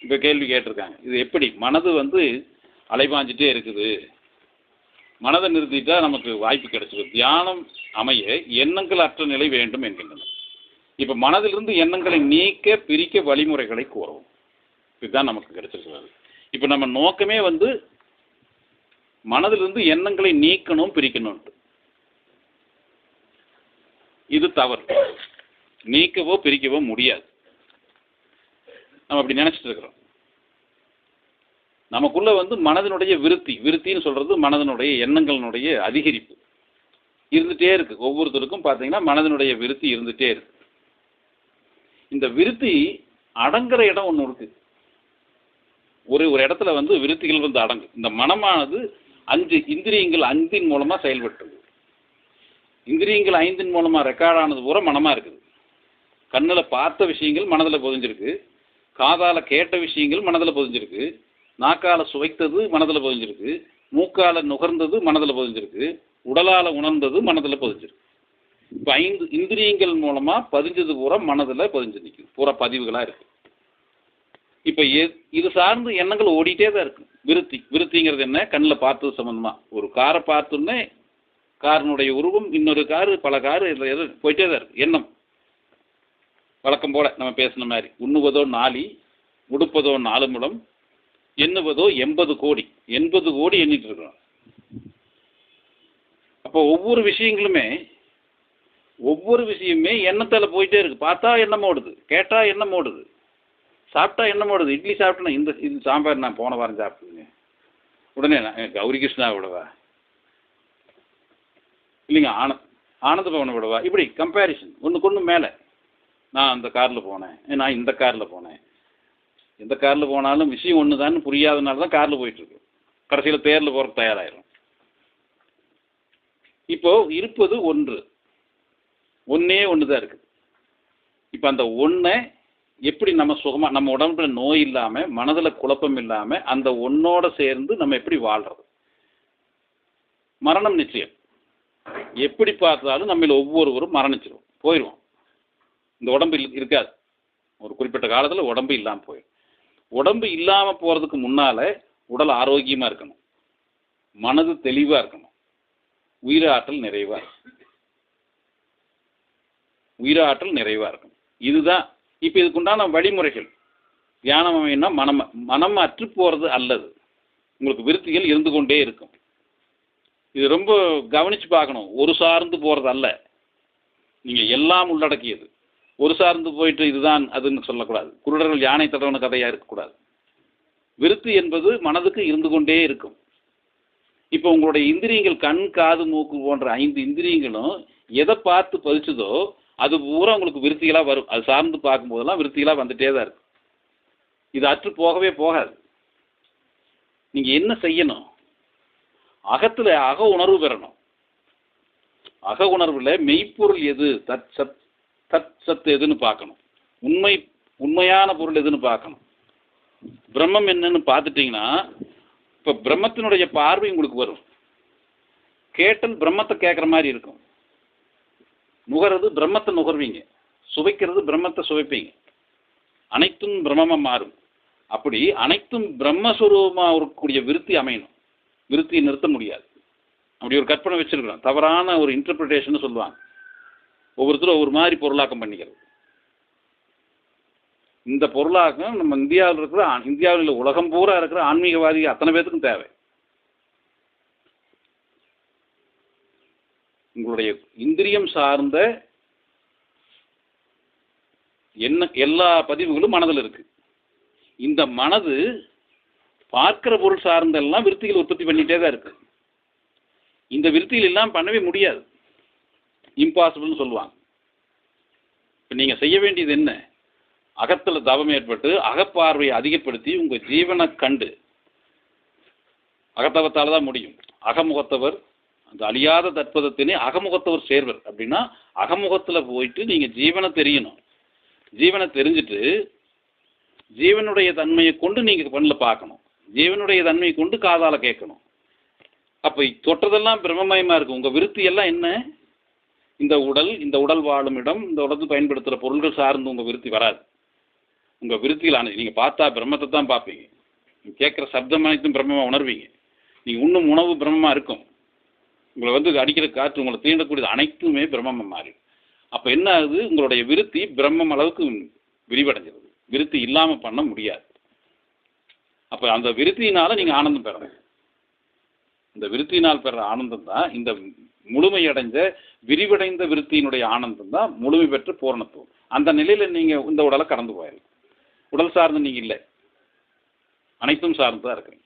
இப்போ கேள்வி கேட்டிருக்காங்க, இது எப்படி மனது அலைபாஞ்சிட்டே இருக்குது, மனதை நிறுத்திட்டா நமக்கு வாய்ப்பு கிடைச்சிது, தியானம் அமைய எண்ணங்கள் அற்ற நிலை வேண்டும் என்கின்றன. இப்போ மனதிலிருந்து எண்ணங்களை நீக்க பிரிக்க வழிமுறைகளை கூறவும், இதுதான் நமக்கு கிடைச்சிருக்கிறது. இப்போ நம்ம நோக்கமே மனதிலிருந்து எண்ணங்களை நீக்கணும், பிரிக்கணும். இது தவறு. நீக்கவோ பிரிக்கவோ முடியாது. நம்ம அப்படி நினைச்சிட்டு இருக்கிறோம். நமக்குள்ள மனதினுடைய விருத்தின்னு சொல்றது மனதினுடைய எண்ணங்களினுடைய அதிகரிப்பு இருந்துட்டே இருக்கு. ஒவ்வொருத்தருக்கும் பார்த்தீங்கன்னா மனதினுடைய விருத்தி இருந்துட்டே இருக்கு. இந்த விருத்தி அடங்குற இடம் ஒன்று இருக்கு. ஒரு இடத்துல விருத்திகள் அடங்கு. இந்த மனமானது 5 இந்திரியங்கள் 5 மூலமா செயல்பட்டு, இந்திரியங்கள் 5 மூலமா ரெக்கார்ட் ஆனது பூரா மனமா இருக்குது. கண்ணில் பார்த்த விஷயங்கள் மனதில் பதிஞ்சிருக்கு, காதால கேட்ட விஷயங்கள் மனதில் பதிஞ்சிருக்கு, நாக்கால சுவைத்தது மனதில் பதிஞ்சிருக்கு, மூக்கால நுகர்ந்தது மனதில் பதிஞ்சிருக்கு, உடலால் உணர்ந்தது மனதில் பதிஞ்சிருக்கு. இப்போ 5 இந்திரியங்கள் மூலமா பதிஞ்சது பூரா மனதில் பதிஞ்சு நிற்குது, பூரா பதிவுகளாக இருக்கு. இப்போ இது சார்ந்து எண்ணங்கள் ஓடிட்டே தான் இருக்கு. விருத்திங்கிறது என்ன? கண்ணில் பார்த்தது சம்பந்தமா. ஒரு காரை பார்த்தோன்னே காரினுடைய உருவம், இன்னொரு காரு, பல காரு போயிட்டே தான் இருக்கு. எண்ணம் வழக்கம் போல நம்ம பேசின மாதிரி, உண்ணுவதோ நாளி, உடுப்பதோ 4 முழம், எண்ணுவதோ 80 கோடி. 80 கோடி எண்ணிட்டு இருக்கிறோம். அப்போ ஒவ்வொரு விஷயமுமே எண்ணத்தால் போயிட்டே இருக்கு. பார்த்தா எண்ணம் ஓடுது, கேட்டா எண்ணம் ஓடுது, சாப்பிட்டா எண்ணம் ஓடுது. இட்லி சாப்பிட்டேன்னா இது சாம்பார் நான் போன வாரம் சாப்பிட்டுங்க, உடனே கௌரி கிருஷ்ணா விடவா, இல்லைங்க ஆனந்த பவனை விடவா, இப்படி கம்பேரிசன் ஒன்றுக்கு ஒன்று மேலே. நான் அந்த காரில் போனேன், நான் இந்த காரில் போனேன். எந்த காரில் போனாலும் விஷயம் ஒன்று தான் புரியாதனால தான் காரில் போயிட்டுருக்கு. கடைசியில் தேரில் போகிறதுக்கு தயாராகிடும். இப்போ இருப்பது ஒன்றே தான் இருக்குது. இப்போ அந்த ஒன்றை எப்படி நம்ம சுகமாக, நம்ம உடம்புல நோய் இல்லாமல், மனதில் குழப்பம் இல்லாமல், அந்த ஒன்னோட சேர்ந்து நம்ம எப்படி வாழ்கிறது? மரணம் நிச்சயம். எப்படி பார்த்தாலும் நம்ம ஒவ்வொருவரும் மரணிச்சிடும், போயிடுவோம். இந்த உடம்பு இருக்காது. ஒரு குறிப்பிட்ட காலத்தில் உடம்பு இல்லாமல் போயிடும். உடம்பு இல்லாமல் போகிறதுக்கு முன்னால் உடல் ஆரோக்கியமாக இருக்கணும், மனது தெளிவாக இருக்கணும், உயிராற்றல் நிறைவாக இருக்கணும். இதுதான் இப்போ இதுக்குண்டான வழிமுறைகள். தியானம் அமைன்னா மனம் அற்று போகிறது அல்லது உங்களுக்கு விருத்திகள் இருந்து கொண்டே இருக்கும். இது ரொம்ப கவனித்து பார்க்கணும். ஒரு சார்ந்து போகிறது அல்ல, நீங்கள் எல்லாம் உள்ளடக்கியது. ஒரு சார்ந்து போயிட்டு இதுதான் அதுன்னு சொல்லக்கூடாது. குருடர்கள் யானை தடவன கதையாக இருக்கக்கூடாது. விருத்தி என்பது மனதுக்கு இருந்து கொண்டே இருக்கும். இப்போ உங்களுடைய இந்திரியங்கள் கண், காது, மூக்கு போன்ற 5 இந்திரியங்களும் எதை பார்த்து பதிச்சதோ அது பூரா உங்களுக்கு விருத்திகளாக வரும். அது சார்ந்து பார்க்கும்போதெல்லாம் விருத்திகளாக வந்துட்டே தான் இருக்கும். இது அற்று போகவே போகாது. நீங்கள் என்ன செய்யணும்? அகத்தில் அக உணர்வு பெறணும். அக உணர்வில் மெய்ப்பொருள் எது, தத் சத்து எதுன்னு பார்க்கணும். உண்மையான பொருள் எதுன்னு பார்க்கணும். பிரம்மம் என்னன்னு பார்த்துட்டிங்கன்னா இப்போ பிரம்மத்தினுடைய பார்வை உங்களுக்கு வரும். கேட்டல் பிரம்மத்தை கேட்குற மாதிரி இருக்கும். நுகர்றது பிரம்மத்தை நுகர்வீங்க, சுவைக்கிறது பிரம்மத்தை சுவைப்பீங்க. அனைத்தும் பிரம்மமாக மாறும். அப்படி அனைத்தும் பிரம்மஸ்வரூபமாக இருக்கக்கூடிய விருத்தி அமையணும். விருத்தியை நிறுத்த முடியாது. அப்படி ஒரு கற்பனை வச்சிருக்கிறோம். தவறான ஒரு இன்டர்பிரிட்டேஷன் சொல்லுவாங்க. ஒவ்வொருத்தரும் ஒவ்வொரு மாதிரி பொருளாக்கம் பண்ணிக்கிறது. இந்த பொருளாக்கம் நம்ம இந்தியாவில் உலகம் பூரா இருக்கிற ஆன்மீகவாதி அத்தனை பேருக்கும் தேவை. உங்களுடைய இந்திரியம் சார்ந்த எல்லா பதிவுகளும் மனதில் இருக்கு. இந்த மனது பார்க்கிற பொருள் சார்ந்தெல்லாம் விருத்திகள் உற்பத்தி பண்ணிட்டே தான் இருக்கு. இந்த விருத்திகள் எல்லாம் பண்ணவே முடியாது, இம்பாசிபிள்னு சொல்லுவாங்க. இப்போ நீங்கள் செய்ய வேண்டியது என்ன? அகத்தில் தவம் ஏற்பட்டு அகப்பார்வையை அதிகப்படுத்தி உங்கள் ஜீவனை கண்டு, அகத்தவத்தால் தான் முடியும். அகமுகத்தவர் அந்த அழியாத தற்பதத்தினே அகமுகத்தவர் சேர்வர். அப்படின்னா அகமுகத்தில் போயிட்டு நீங்கள் ஜீவனை தெரியணும். ஜீவனை தெரிஞ்சுட்டு ஜீவனுடைய தன்மையை கொண்டு நீங்கள் கண்ணில் பார்க்கணும், ஜீவனுடைய தன்மையை கொண்டு காதால் கேட்கணும். அப்போ தொட்டதெல்லாம் பிரம்மமயமாக இருக்கும். உங்கள் விருத்தி எல்லாம் என்ன? இந்த உடல் வாழும் இடம், இந்த உடல் பயன்படுத்துகிற பொருள்கள் சார்ந்து உங்கள் விருத்தி வராது. உங்கள் விருத்தியில் நீங்கள் பார்த்தா பிரம்மத்தை தான் பார்ப்பீங்க. நீங்கள் கேட்குற சப்தம் அனைத்தும் பிரம்மமாக உணர்வீங்க. நீங்கள் உண்ணும் உணவு பிரம்மமாக இருக்கும். உங்களை வந்து அடிக்கிற காற்று, உங்களை தீண்டக்கூடியது அனைத்துமே பிரம்மமாக மாறி. அப்போ என்ன ஆகுது? உங்களுடைய விருத்தி பிரம்மம் அளவுக்கு விரிவடைஞ்சிருது. விருத்தி இல்லாமல் பண்ண முடியாது. அப்போ அந்த விருத்தியினால் நீங்கள் ஆனந்தம் பெறணும். இந்த விருத்தியினால் பெற ஆனந்தம் தான் இந்த முழுமையடைந்த விரிவடைந்த விருத்தியினுடைய ஆனந்தம் தான் முழுமை பெற்ற பூரணத்துவம். அந்த நிலையில் நீங்கள் இந்த உடலை கடந்து போயிடலாம். உடல் சார்ந்து நீங்கள் இல்லை, அனைத்தும் சார்ந்து தான் இருக்கிறீங்க.